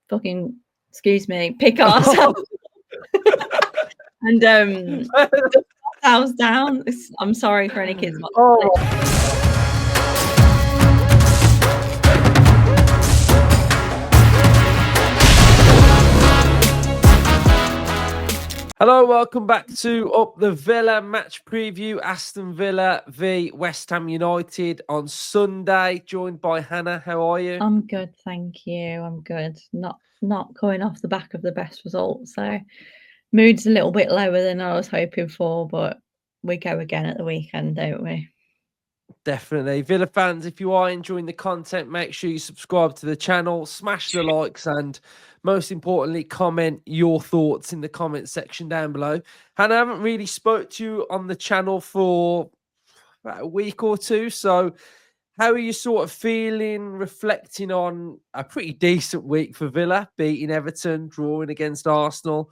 fucking, excuse me, pick ourselves and dust ourselves down. I'm sorry for any kids. Hello, welcome back to Up the Villa match preview. Aston Villa v West Ham United on Sunday, joined by Hannah. How are you? I'm good, thank you. I'm good. Not going off the back of the best result, so mood's a little bit lower than I was hoping for, but we go again at the weekend, don't we? Definitely. Villa fans, if you are enjoying the content, make sure you subscribe to the channel, smash the likes, and most importantly, comment your thoughts in the comment section down below. Hannah, I haven't really spoke to you on the channel for about a week or two, so how are you sort of feeling, reflecting on a pretty decent week for Villa, beating Everton, drawing against Arsenal,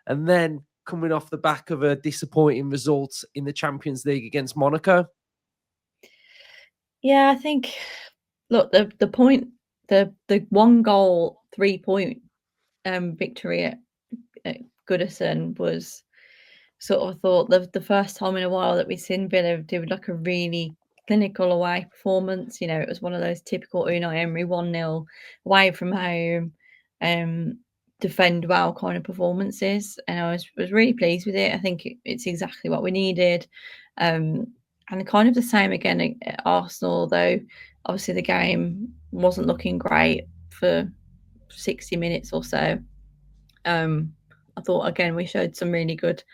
and then coming off the back of a disappointing result in the Champions League against Monaco? Yeah, I think, look, the 1 goal, 3-point victory at Goodison was sort of thought the first time in a while that we've seen Villa do like a really clinical away performance. You know, it was one of those typical Unai Emery 1-0 away from home, defend well kind of performances, and I was really pleased with it. I think it's exactly what we needed. And kind of the same again at Arsenal, though obviously the game wasn't looking great for 60 minutes or so. I thought again we showed some really good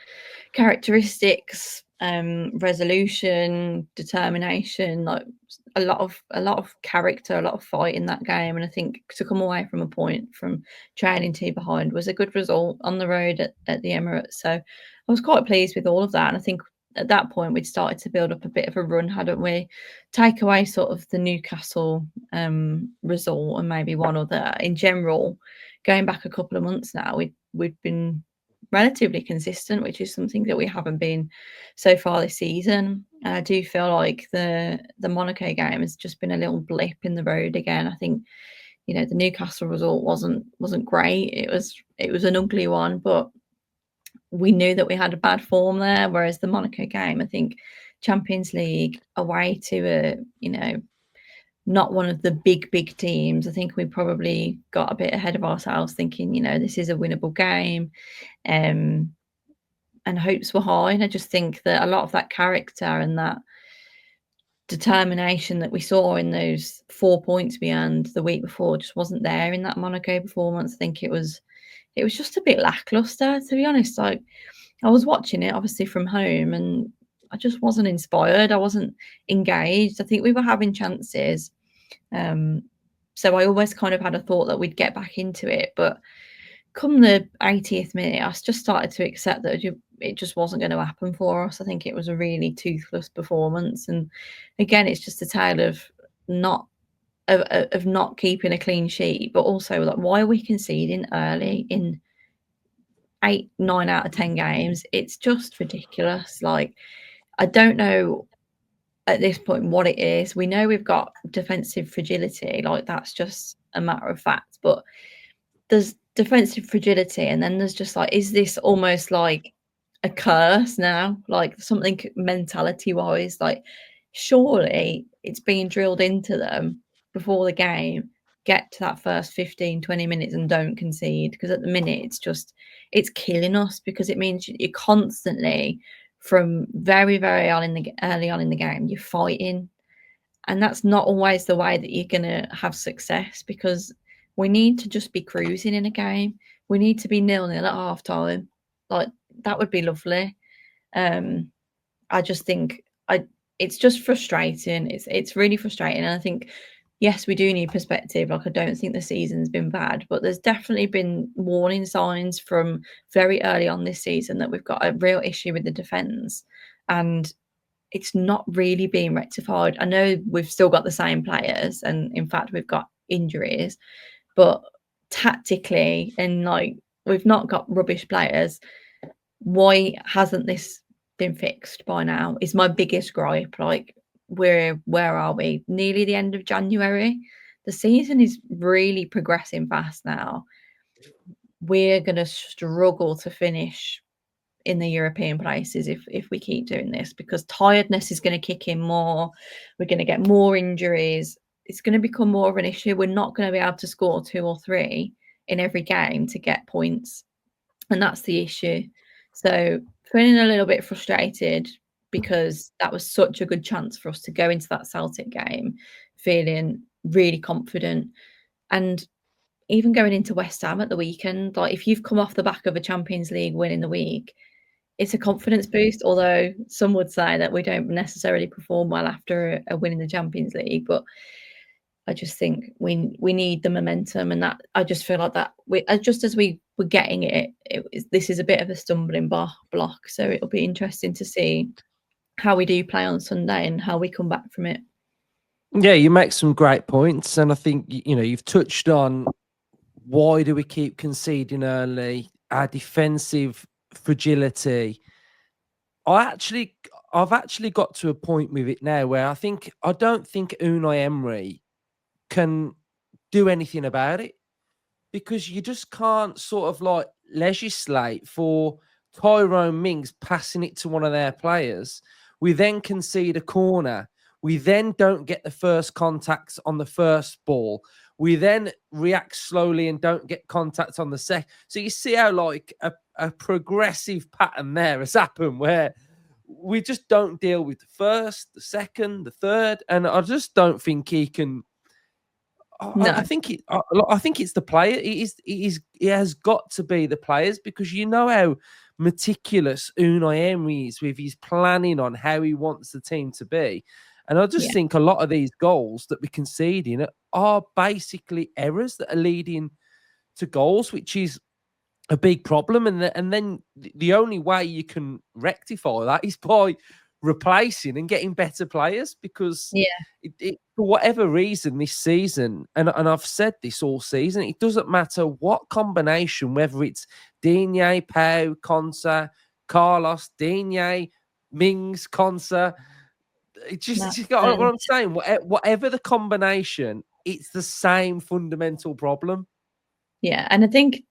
characteristics, resolution, determination, like a lot of character, a lot of fight in that game. And I think to come away from a point from trailing 2 behind was a good result on the road at the Emirates. So I was quite pleased with all of that. And I think at that point we'd started to build up a bit of a run, hadn't we? Take away sort of the Newcastle result and maybe one other. In general, going back a couple of months now, we've been relatively consistent, which is something that we haven't been so far this season. And I do feel like the Monaco game has just been a little blip in the road again. I think, you know, the Newcastle result wasn't great. It was an ugly one, but we knew that we had a bad form there. Whereas the Monaco game, I think Champions League away to a, you know, not one of the big teams. I think we probably got a bit ahead of ourselves thinking, you know, this is a winnable game. And hopes were high. And I just think that a lot of that character and that determination that we saw in those 4 points we earned the week before just wasn't there in that Monaco performance. I think it was just a bit lackluster, to be honest. Like, I was watching it obviously from home and I just wasn't inspired. I wasn't engaged. I think we were having chances. So I always kind of had a thought that we'd get back into it. But come the 80th minute, I just started to accept that it just wasn't going to happen for us. I think it was a really toothless performance. And again, it's just a tale of not keeping a clean sheet, but also like, why are we conceding early in 8, 9 out of 10 games? It's just ridiculous. Like, I don't know at this point what it is. We know we've got defensive fragility, like that's just a matter of fact, but there's defensive fragility and then there's just like, is this almost like a curse now, like something mentality wise? Like, surely it's being drilled into them before the game, get to that first 15-20 minutes and don't concede, because at the minute it's killing us, because it means you're constantly, from very early on in the game, you're fighting, and that's not always the way that you're going to have success, because we need to just be cruising in a game. We need to be 0-0 at half time. Like, that would be lovely. I just think it's just frustrating. It's really frustrating. And I think, yes, we do need perspective. Like, I don't think the season's been bad, but there's definitely been warning signs from very early on this season that we've got a real issue with the defence, and it's not really being rectified. I know we've still got the same players, and in fact, we've got injuries, but tactically, and like, we've not got rubbish players. Why hasn't this been fixed by now is my biggest gripe. Like, where are we? Nearly the end of January. The season is really progressing fast now. we're going to struggle to finish in the European places if we keep doing this, because tiredness is going to kick in more. We're going to get more injuries. It's going to become more of an issue. We're not going to be able to score 2 or 3 in every game to get points, and that's the issue. So feeling a little bit frustrated because that was such a good chance for us to go into that Celtic game feeling really confident. And even going into West Ham at the weekend, like if you've come off the back of a Champions League win in the week, it's a confidence boost. Although some would say that we don't necessarily perform well after a win in the Champions League, but I just think we need the momentum, and that I just feel like that we just as we were getting this is a bit of a stumbling block. So it'll be interesting to see how we do play on Sunday and how we come back from it. Yeah, you make some great points, and I think you've touched on why do we keep conceding early, our defensive fragility. I've actually got to a point with it now where I don't think Unai Emery can do anything about it, because you just can't sort of like legislate for Tyrone Mings passing it to one of their players. We then concede a corner. We then don't get the first contacts on the first ball. We then react slowly and don't get contact on the second. So you see how like a progressive pattern there has happened where we just don't deal with the first, the second, the third. And I just don't think he can. I No, think I think it's the player. It has got to be the players, because you know how meticulous Unai Emery is with his planning on how he wants the team to be. And I just yeah, think a lot of these goals that we're conceding are basically errors that are leading to goals, which is a big problem. And then the only way you can rectify that is by replacing and getting better players, because yeah, for whatever reason this season, and I've said this all season, it doesn't matter what combination, whether it's Digne, Pau, Konsa, Carlos, Digne, Mings, Konsa, it just you got what I'm saying. Whatever the combination, it's the same fundamental problem. yeah. And I think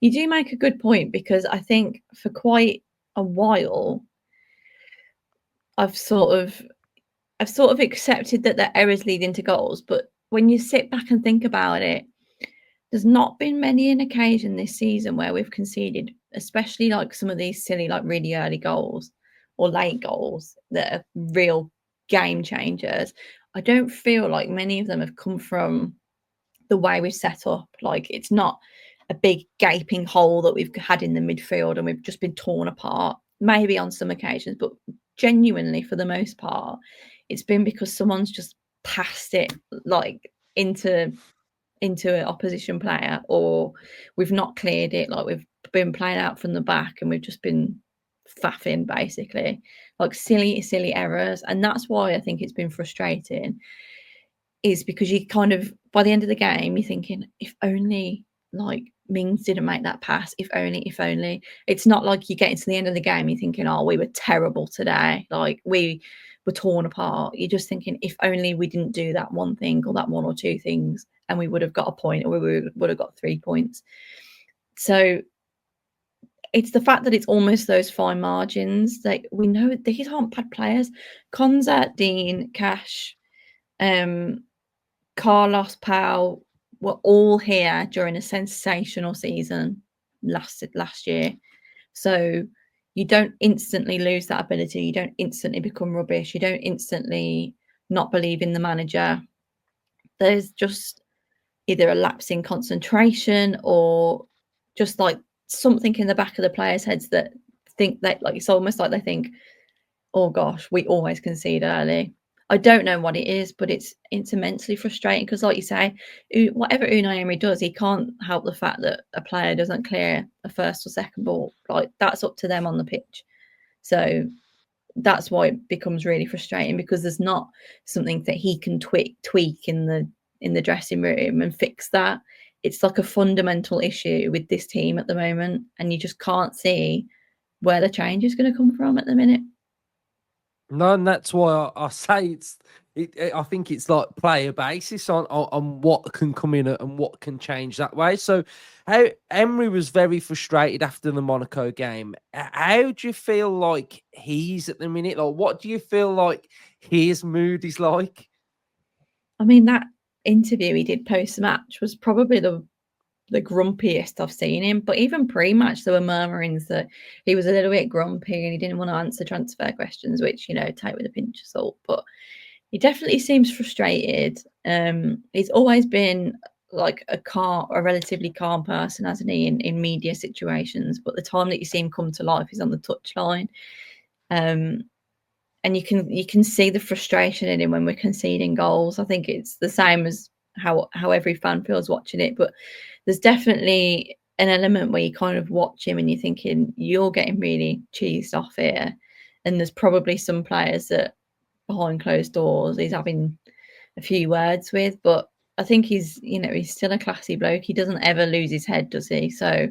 you do make a good point, because I think for quite a while I've sort of accepted that the errors lead into goals, but when you sit back and think about it, there's not been many an occasion this season where we've conceded, especially like some of these silly, like really early goals or late goals that are real game changers. I don't feel like many of them have come from the way we've set up. Like it's not a big gaping hole that we've had in the midfield and we've just been torn apart. Maybe on some occasions, but genuinely for the most part, it's been because someone's just passed it like into an opposition player, or we've not cleared it. Like we've been playing out from the back and we've just been faffing basically, like silly errors. And that's why I think it's been frustrating, is because you kind of by the end of the game you're thinking, if only like Mings didn't make that pass, if only. It's not like you get into the end of the game you're thinking, oh, we were terrible today, like we were torn apart. You're just thinking, if only we didn't do that one thing or that one or two things, and we would have got a point, or we would have got 3 points. So it's the fact that it's almost those fine margins that we know these aren't bad players. Konza, Dean, Cash, Carlos, Pau were all here during a sensational season last year. So you don't instantly lose that ability. You don't instantly become rubbish. You don't instantly not believe in the manager. There's just either a lapse in concentration or just like something in the back of the players' heads that think that, like, it's almost like they think, oh gosh, we always concede early. I don't know what it is, but it's immensely frustrating because, like you say, whatever Unai Emery does, he can't help the fact that a player doesn't clear a first or second ball. Like that's up to them on the pitch. So that's why it becomes really frustrating, because there's not something that he can tweak in the dressing room and fix that. It's like a fundamental issue with this team at the moment, and you just can't see where the change is going to come from at the minute. No, and that's why I say I think it's like player basis on what can come in and what can change that way. So, how Emery was very frustrated after the Monaco game. How do you feel like he's at the minute? Like, what do you feel like his mood is like? I mean, that interview he did post match was probably the grumpiest I've seen him. But even pre-match, there were murmurings that he was a little bit grumpy and he didn't want to answer transfer questions, which, take with a pinch of salt. But he definitely seems frustrated. He's always been like a relatively calm person, hasn't he, in media situations. But the time that you see him come to life is on the touchline. And you can see the frustration in him when we're conceding goals. I think it's the same as how every fan feels watching it. But there's definitely an element where you kind of watch him and you're thinking you're getting really cheesed off here. And there's probably some players that behind closed doors he's having a few words with, but I think he's still a classy bloke. He doesn't ever lose his head, does he? So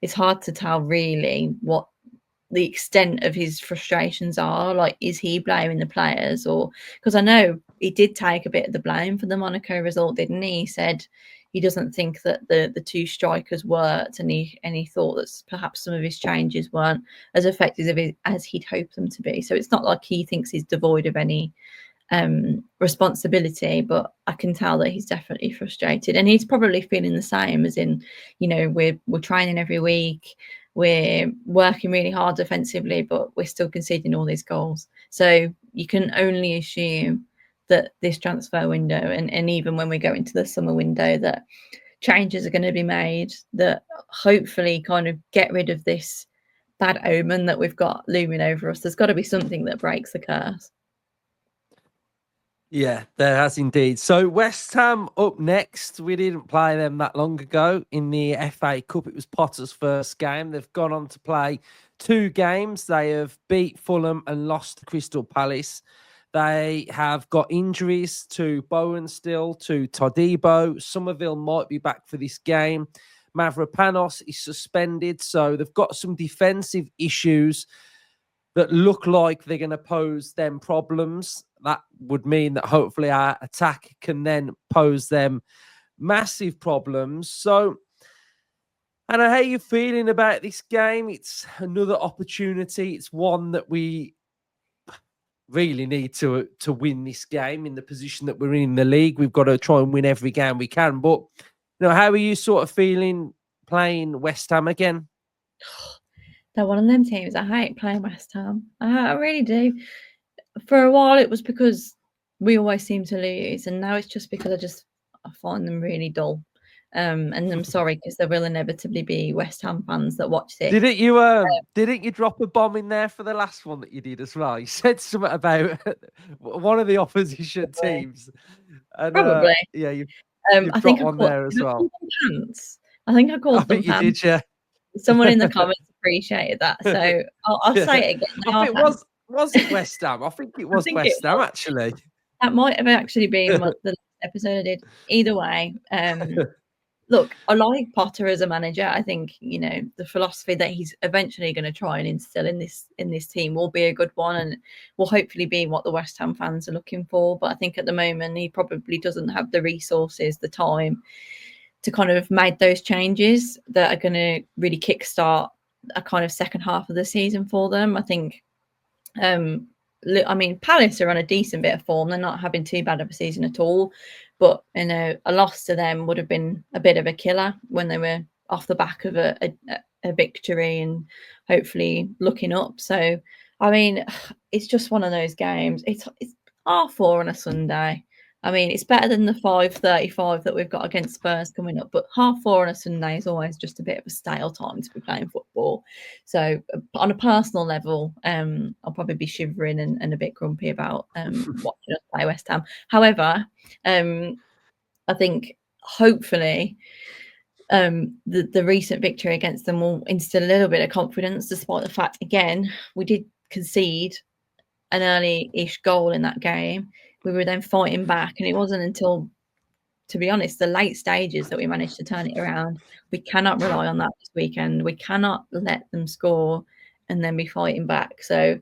it's hard to tell really what the extent of his frustrations are. Like, is he blaming the players? Or because I know he did take a bit of the blame for the Monaco result, didn't he? He said he doesn't think that the two strikers worked, and he thought that perhaps some of his changes weren't as effective as he'd hoped them to be. So it's not like he thinks he's devoid of any responsibility, but I can tell that he's definitely frustrated, and he's probably feeling the same. As in, we're training every week, we're working really hard defensively, but we're still conceding all these goals. So you can only assume that this transfer window, and even when we go into the summer window, that changes are going to be made that hopefully kind of get rid of this bad omen that we've got looming over us. There's got to be something that breaks the curse. Yeah, there has indeed. So West Ham up next. We didn't play them that long ago in the FA Cup. It was Potter's first game. They've gone on to play 2 games. They have beat Fulham and lost to Crystal Palace. They have got injuries to Bowen still, to Todibo. Somerville might be back for this game. Mavropanos is suspended. So they've got some defensive issues that look like they're going to pose them problems. That would mean that hopefully our attack can then pose them massive problems. So, Anna, how are you feeling about this game? It's another opportunity. It's one that we really need to win this game in the position that we're in the league. We've got to try and win every game we can. But, how are you sort of feeling playing West Ham again? They're one of them teams. I hate playing West Ham. I really do. For a while, it was because we always seem to lose, and now it's just because I find them really dull. And I'm sorry, because there will inevitably be West Ham fans that watch this. Didn't you drop a bomb in there for the last one that you did as well? You said something about one of the opposition teams. And, probably. Yeah, you've I think dropped I one called, there as well. pants. I think I I called them think you pants. did, yeah. Someone in the comments appreciated that, so I'll Yeah. say it again. They I are think pants. was it West Ham? I think it I was think it West Ham was. actually. That might have actually been the last episode I did. Either way, look, I like Potter as a manager. I think the philosophy that he's eventually going to try and instill in this team will be a good one, and will hopefully be what the West Ham fans are looking for. But I think at the moment he probably doesn't have the resources, the time to kind of make those changes that are going to really kickstart a kind of second half of the season for them. I think. I mean, Palace are on a decent bit of form. They're not having too bad of a season at all. But, a loss to them would have been a bit of a killer when they were off the back of a victory and hopefully looking up. So, I mean, it's just one of those games. It's 4:30 on a Sunday. I mean, it's better than the 5:35 that we've got against Spurs coming up, but 4:30 on a Sunday is always just a bit of a stale time to be playing football. So, on a personal level, I'll probably be shivering and a bit grumpy about watching us play West Ham. However, I think hopefully the recent victory against them will instill a little bit of confidence, despite the fact, again, we did concede an early-ish goal in that game. We were then fighting back, and it wasn't until, to be honest, the late stages that we managed to turn it around. We cannot rely on that this weekend. We cannot let them score and then be fighting back. So,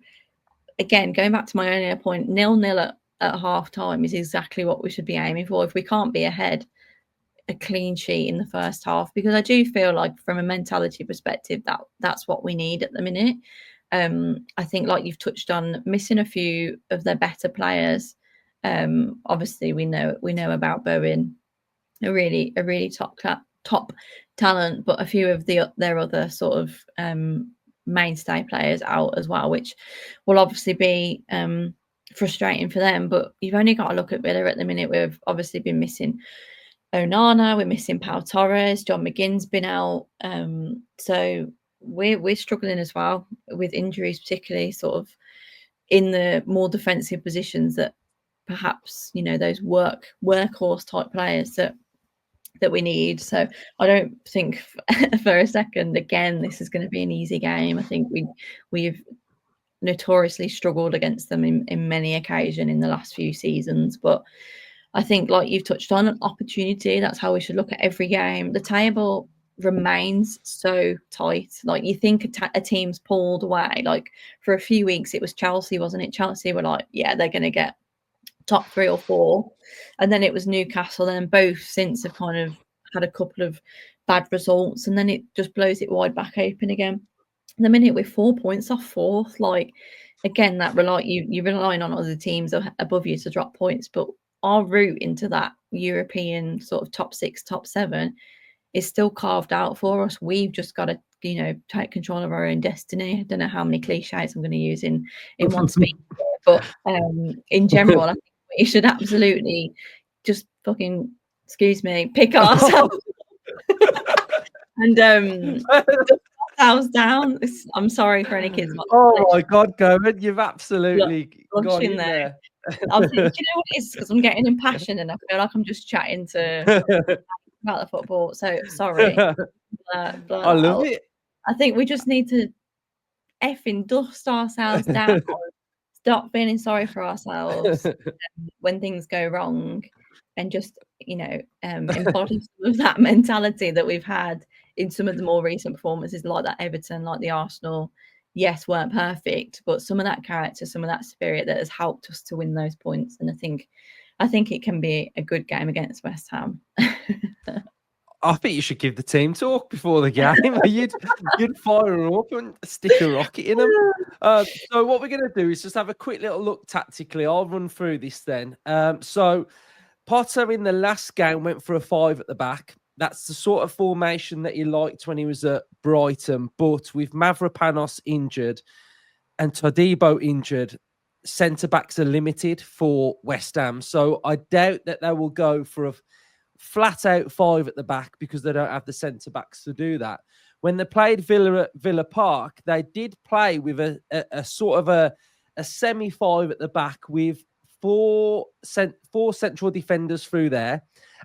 again, going back to my earlier point, 0-0 at half time is exactly what we should be aiming for. If we can't be ahead, a clean sheet in the first half, because I do feel like from a mentality perspective that's what we need at the minute. I think, like you've touched on, missing a few of their better players. Obviously, we know about Bowen, a really top talent, but a few of their other sort of mainstay players out as well, which will obviously be frustrating for them. But you've only got to look at Villa at the minute. We've obviously been missing Onana, we're missing Pau Torres, John McGinn's been out. So we're struggling as well with injuries, particularly sort of in the more defensive positions that perhaps, you know, those workhorse type players that we need. So I don't think for a second, again, this is going to be an easy game. I think we've notoriously struggled against them in many occasions in the last few seasons. But I think, like you've touched on, an opportunity. That's how we should look at every game. The table remains so tight. Like, you think a team's pulled away. Like, for a few weeks, it was Chelsea, wasn't it? Chelsea were like, yeah, they're going to get top 3 or 4. And then it was Newcastle. And both since have kind of had a couple of bad results. And then it just blows it wide back open again. The minute we're 4 points off fourth, like, again, that you're relying on other teams above you to drop points. But our route into that European sort of top 6, top 7 is still carved out for us. We've just got to, you know, take control of our own destiny. I don't know how many cliches I'm going to use in one speech, but in general, I think we should absolutely just fucking, excuse me, pick ourselves and dust ourselves down. I'm sorry for any kids. Oh my God, Govan, you've absolutely got in there. I think, do you know what it is? Because I'm getting impassioned and I feel like I'm just chatting about the football. So sorry. I love it. I think we just need to effing dust ourselves down. Stop feeling sorry for ourselves when things go wrong, and just, you know, embody some of that mentality that we've had in some of the more recent performances, like that Everton, like the Arsenal. Yes, weren't perfect, but some of that character, some of that spirit that has helped us to win those points. And I think it can be a good game against West Ham. I think you should give the team talk before the game. You'd fire them up and stick a rocket in them. So what we're going to do is just have a quick little look tactically. I'll run through this then. So Potter in the last game went for a 5 at the back. That's the sort of formation that he liked when he was at Brighton. But with Mavropanos injured and Todibo injured, centre-backs are limited for West Ham. So I doubt that they will go for a flat-out 5 at the back because they don't have the centre-backs to do that. When they played Villa at Villa Park, they did play with a sort of a semi-5 at the back with four central defenders through there.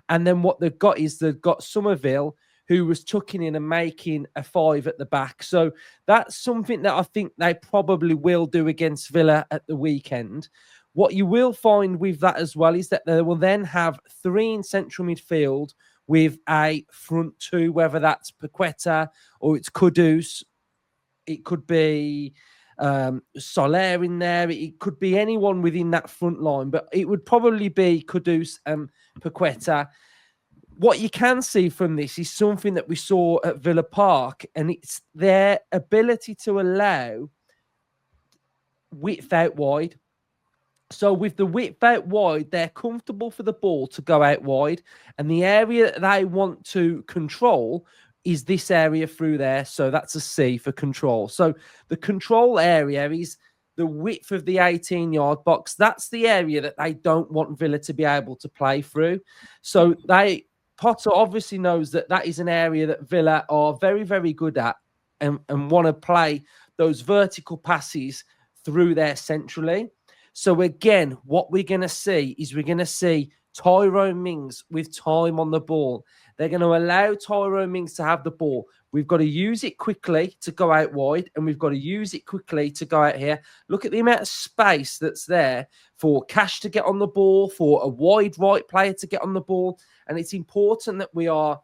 And then what they've got is they've got Somerville, who was tucking in and making a 5 at the back. So that's something that I think they probably will do against Villa at the weekend. What you will find with that as well is that they will then have 3 in central midfield with a front 2, whether that's Paqueta or it's Kudus. It could be Soler in there. It could be anyone within that front line, but it would probably be Kudus and Paqueta. What you can see from this is something that we saw at Villa Park, and it's their ability to allow width out wide. So with the width out wide, they're comfortable for the ball to go out wide, and the area that they want to control is this area through there. So that's a C for control. So the control area is the width of the 18-yard box. That's the area that they don't want Villa to be able to play through. So Potter obviously knows that that is an area that Villa are very, very good at and want to play those vertical passes through there centrally. So again, what we're going to see is we're going to see Tyrone Mings with time on the ball. They're going to allow Tyrone Mings to have the ball. We've got to use it quickly to go out wide, and we've got to use it quickly to go out here. Look at the amount of space that's there for Cash to get on the ball, for a wide right player to get on the ball. And it's important that we are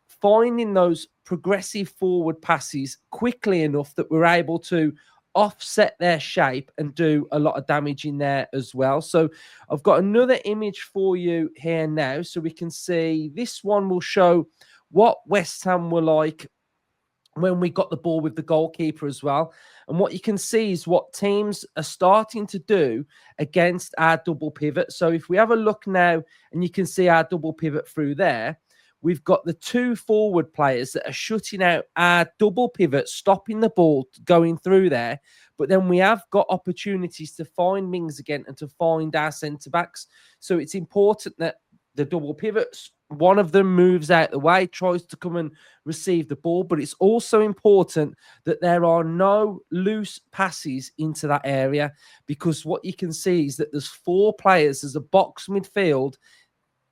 finding those progressive forward passes quickly enough that we're able to offset their shape and do a lot of damage in there as well. So I've got another image for you here now, so we can see this one will show what West Ham were like when we got the ball with the goalkeeper as well. And what you can see is what teams are starting to do against our double pivot. So if we have a look now and you can see our double pivot through there, we've got the two forward players that are shutting out our double pivot, stopping the ball going through there. But then we have got opportunities to find wings again and to find our centre backs. So it's important that the double pivots, one of them moves out the way, tries to come and receive the ball, but it's also important that there are no loose passes into that area, because what you can see is that there's four players as a box midfield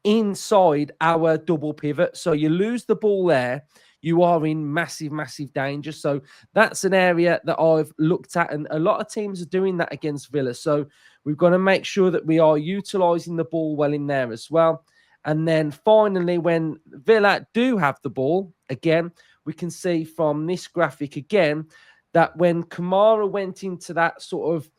inside our double pivot. So you lose the ball there, you are in massive, massive danger. So that's an area that I've looked at, and a lot of teams are doing that against Villa. So we've got to make sure that we are utilising the ball well in there as well. And then finally, when Villa do have the ball, again, we can see from this graphic again that when Kamara went into that sort of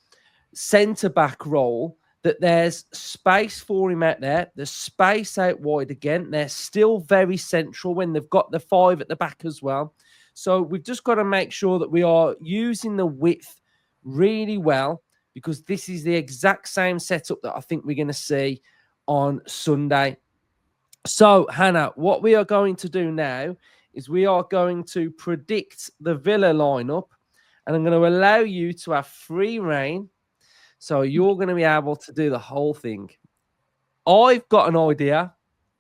centre-back role, that there's space for him out there. There's space out wide again. They're still very central when they've got the five at the back as well. So we've just got to make sure that we are using the width really well, because this is the exact same setup that I think we're going to see on Sunday. So, Hannah, what we are going to do now is we are going to predict the Villa lineup, and I'm going to allow you to have free reign. So you're going to be able to do the whole thing. I've got an idea,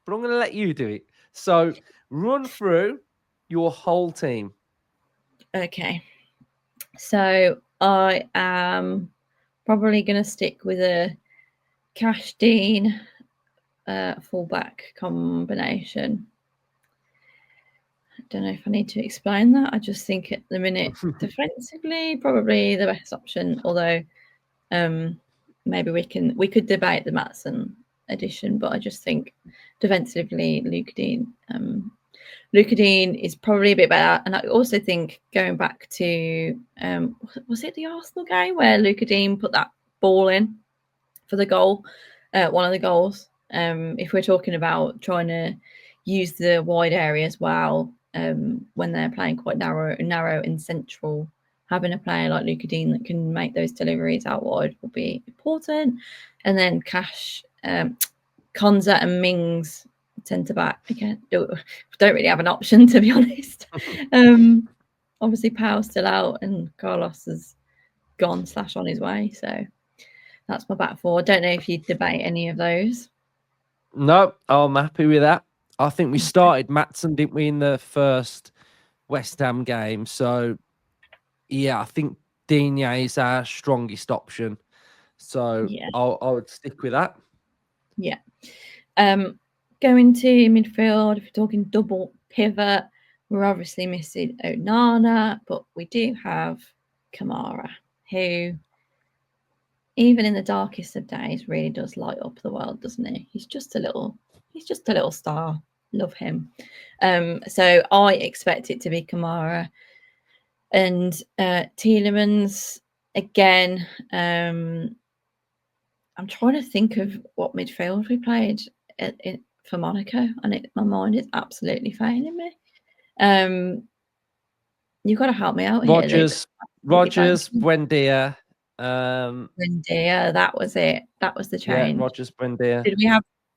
but I'm going to let you do it. So run through your whole team. Okay. So I am probably going to stick with a Cash Dean fullback combination. I don't know if I need to explain that. I just think at the minute, defensively, probably the best option. Although maybe we could debate the Maatsen addition, but I just think defensively, Luca Dean is probably a bit better. And I also think, going back to was it the Arsenal game where Luca Dean put that ball in for the goal, one of the goals. If we're talking about trying to use the wide area as well, when they're playing quite narrow and central, having a player like Luca Dean that can make those deliveries out wide will be important. And then Cash, Konza and Mings centre back again. Don't really have an option, to be honest. Obviously Powell's still out and Carlos has gone / on his way, so that's my back four. I don't know if you'd debate any of those. No, I'm happy with that. I think we started Maatsen, didn't we, in the first West Ham game? So yeah, I think Digne is our strongest option. So Yeah. I would stick with that. Yeah. Going to midfield, if you're talking double pivot, we're obviously missing Onana, but we do have Kamara, who, even in the darkest of days, really does light up the world, doesn't he? He's just a little star. Love him. So I expect it to be Kamara. And Tielemans, again, I'm trying to think of what midfield we played for Monaco, and my mind is absolutely failing me. You've got to help me out here. Rogers, Buendia. Buendia, that was it. That was the change. Yeah, Rogers, Buendia.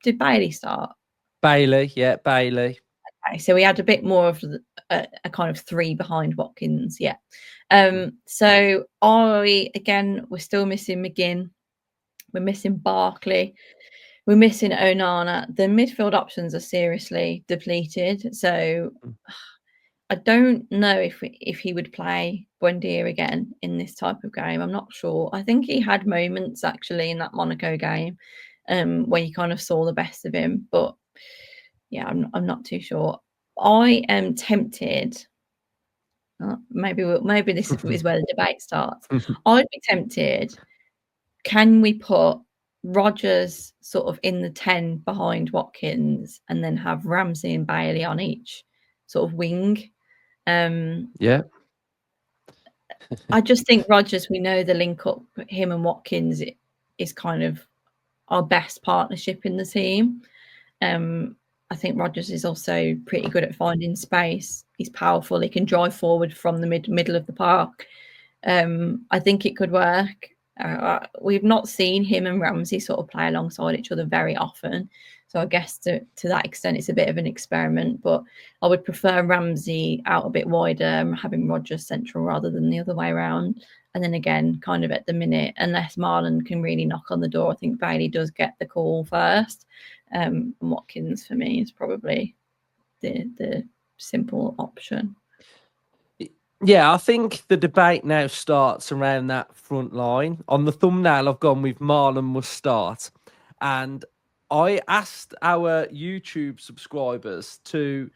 Did Bailey start? Bailey, yeah, Bailey. Okay, so we had a bit more of a kind of three behind Watkins, yeah. So we're still missing McGinn. We're missing Barkley. We're missing Onana. The midfield options are seriously depleted. So I don't know if he would play Buendia again in this type of game. I'm not sure. I think he had moments actually in that Monaco game where you kind of saw the best of him. But yeah, I'm not too sure. I am tempted. Maybe this is where the debate starts. I'd be tempted. Can we put Rogers sort of in the 10 behind Watkins and then have Ramsey and Bailey on each sort of wing? Yeah. I just think Rodgers, we know the link up, him and Watkins is kind of our best partnership in the team. I think Rodgers is also pretty good at finding space. He's powerful. He can drive forward from the middle of the park. I think it could work. We've not seen him and Ramsey sort of play alongside each other very often. So I guess to that extent, it's a bit of an experiment. But I would prefer Ramsey out a bit wider, having Rodgers central rather than the other way around. And then again, kind of at the minute, unless Malen can really knock on the door, I think Bailey does get the call first. And Watkins for me is probably the simple option. Yeah, I think the debate now starts around that front line. On the thumbnail, I've gone with Marlon must start. And I asked our YouTube subscribers to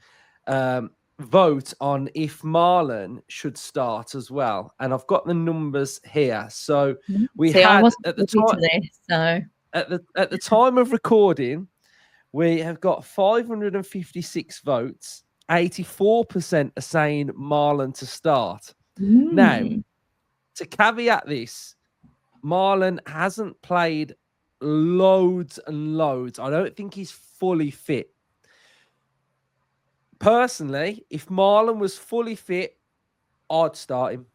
vote on if Marlon should start as well. And I've got the numbers here. So we See, I had wasn't at the privy time to this, so at the time of recording, we have got 556 votes. 84% are saying Marlon to start. Now, to caveat this, Marlon hasn't played loads and loads. I don't think he's fully fit. Personally, if Marlon was fully fit, I'd start him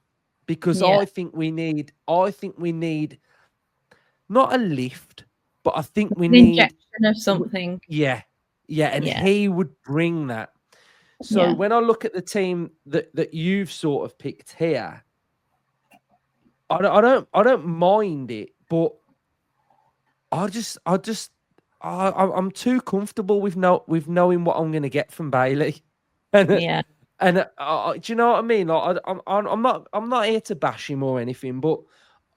because yeah, I think we need not a lift, but I think we an need injection of something. yeah, and Yeah, he would bring that. So yeah, when I look at the team that you've sort of picked here, I don't mind it, but I'm too comfortable with knowing what I'm going to get from Bailey, and yeah, do you know what I mean? Like I'm not here to bash him or anything, but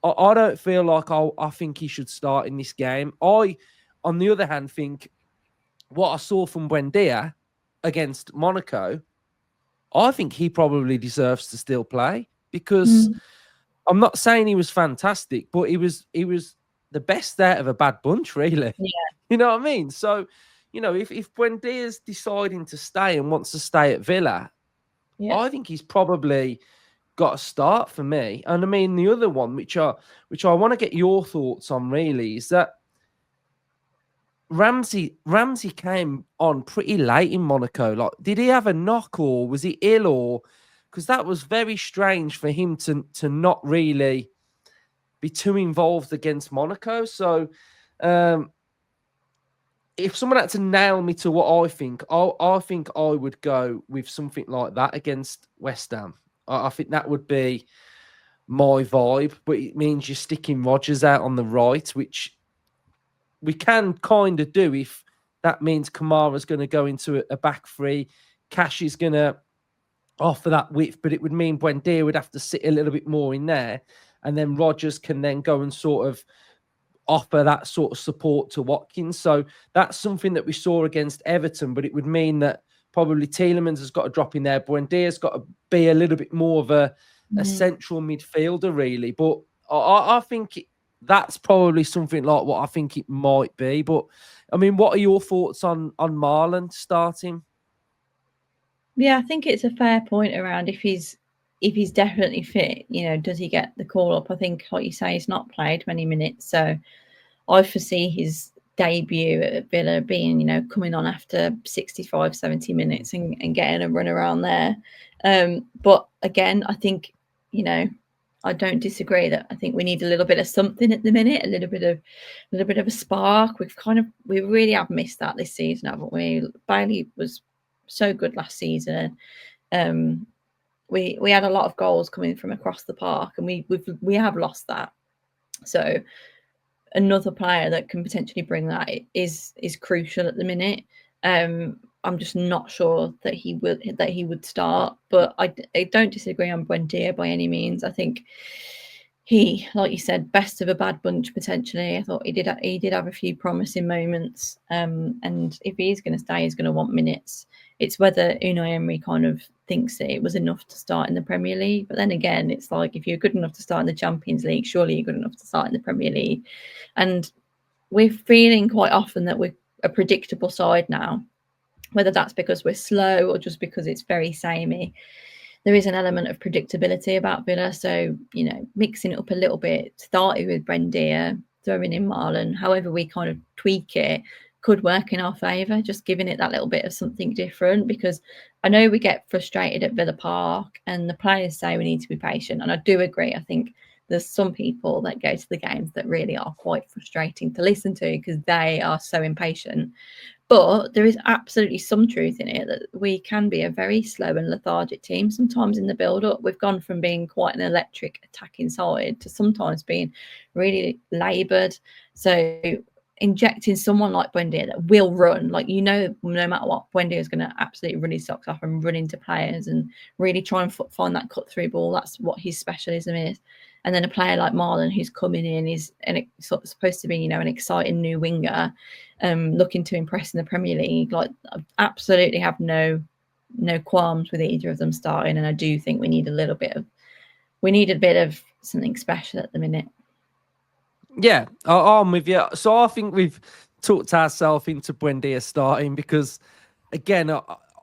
I don't feel like I think he should start in this game. On the other hand, think what I saw from Buendia against Monaco, I think he probably deserves to still play because I'm not saying he was fantastic, but he was the best out of a bad bunch, really. yeah, You know what I mean? So, if Buendia's deciding to stay and wants to stay at Villa, yeah. I think he's probably got a start for me. And I mean, the other one, which I want to get your thoughts on, really, is that Ramsey came on pretty late in Monaco. Like, did he have a knock or was he ill or because that was very strange for him to not really be too involved against Monaco. So if someone had to nail me to what I think, I think I would go with something like that against West Ham. I think that would be my vibe, but it means you're sticking Rodgers out on the right, which we can kind of do if that means Kamara's going to go into a back three. Cash is going to offer that width, but it would mean Buendia would have to sit a little bit more in there. And then Rodgers can then go and sort of offer that sort of support to Watkins. So that's something that we saw against Everton, but it would mean that probably Tielemans has got to drop in there. Buendia's got to be a little bit more of a central midfielder, really. But I think that's probably something like what I think it might be. But I mean, what are your thoughts on Marlon starting? Yeah, I think it's a fair point around if he's definitely fit, does he get the call up? I think, like you say, he's not played many minutes, so I foresee his debut at Villa being, coming on after 65, 70 minutes and getting a run around there. But again, I think, I don't disagree that I think we need a little bit of something at the minute, a little bit of a spark. We really have missed that this season, haven't we? Bailey was so good last season. We had a lot of goals coming from across the park, and we have lost that. So another player that can potentially bring that is crucial at the minute. I'm just not sure that he would start, but I don't disagree on Buendia by any means. I think he, like you said, best of a bad bunch potentially. I thought he did have a few promising moments, and if he's going to stay, he's going to want minutes. It's whether Unai Emery kind of thinks that it was enough to start in the Premier League. But then again, it's like if you're good enough to start in the Champions League, surely you're good enough to start in the Premier League. And we're feeling quite often that we're a predictable side now, whether that's because we're slow or just because it's very samey. there is an element of predictability about Villa. So, you know, mixing it up a little bit, starting with Buendia, throwing in Malen, however we kind of tweak it, could work in our favour, just giving it that little bit of something different. Because I know we get frustrated at Villa Park and the players say we need to be patient. And I do agree. I think there's some people that go to the games that really are quite frustrating to listen to because they are so impatient. But there is absolutely some truth in it that we can be a very slow and lethargic team. Sometimes in the build up, we've gone from being quite an electric attacking side to sometimes being really laboured. So injecting someone like Buendia that will run, like, you know, no matter what, Buendia is going to absolutely run his socks off and run into players and really try and find that cut through ball. That's what his specialism is. And then a player like Malen who's coming in is sort of supposed to be, you know, an exciting new winger, looking to impress in the Premier League. Like, I absolutely have no qualms with either of them starting, and I do think we need a bit of something special at the minute. Yeah, I'm with you. So I think we've talked ourselves into Buendia starting because, again,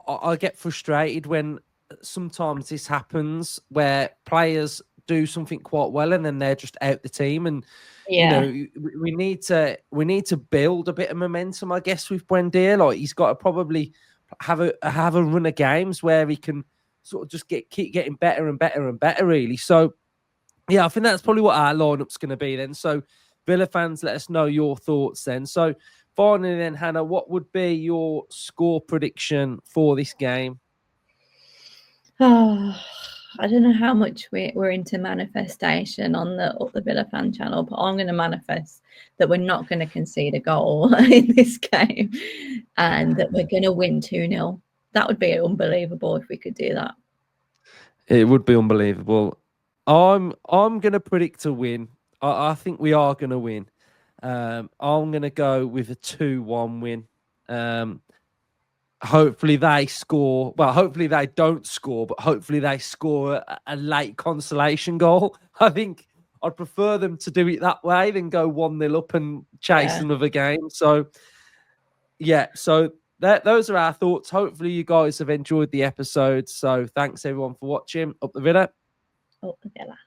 I get frustrated when sometimes this happens where players do something quite well and then they're just out the team. And you know, Yeah. we need to build a bit of momentum, I guess, with Buendia. Like, he's got to probably have a run of games where he can sort of just keep getting better and better and better, really. So yeah, I think that's probably what our lineup's going to be then. So, Villa fans, let us know your thoughts then. So, finally, then, Hannah, what would be your score prediction for this game? Oh, I don't know how much we're into manifestation on the Villa fan channel, but I'm going to manifest that we're not going to concede a goal in this game and that we're going to win 2-0. That would be unbelievable if we could do that. It would be unbelievable. I'm going to predict a win. I think we are going to win. I'm going to go with a 2-1 win. Hopefully they score. Well, hopefully they don't score, but hopefully they score a late consolation goal. I think I'd prefer them to do it that way than go 1-0 up and chase Yeah. another game. So, yeah, so those are our thoughts. Hopefully you guys have enjoyed the episode. So thanks everyone for watching. Up the Villa. Up the Villa.